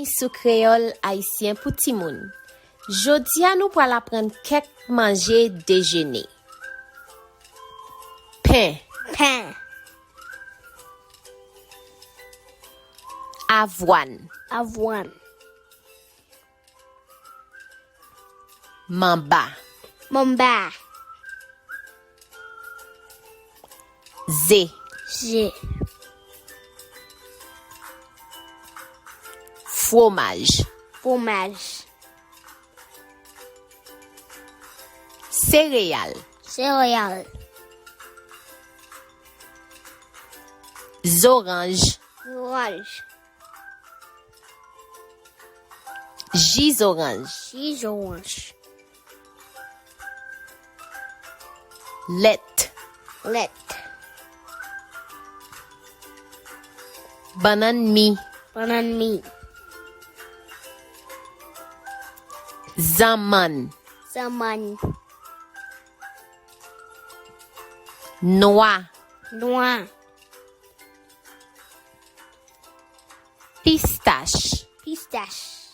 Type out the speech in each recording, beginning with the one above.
Bienvenue sous Créole Haïtien pour Timoun. Jodia nous pour apprendre quelques manger déjeuner. Pain, Pain. avoine, Avoine. mamba, Mamba. zé, G. fromage, Fromage. céréales, Céréales. oranges, Orange. jus orange, Cheese orange. lait, Let. banane mi, Banana meat. zaman, Salmon. noix, Noix. pistache, Pistache.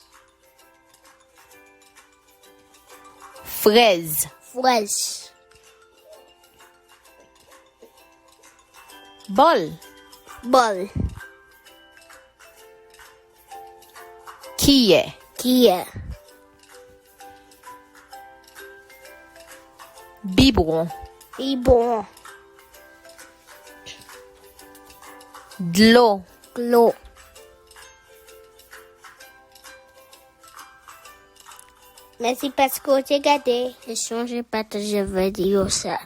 fraise, Fraise. bol, Bol. Kia, Kia. biberon, Biberon. de l'eau, L'eau. Merci parce que tu as regardé. Et changez pas de vidéo ça.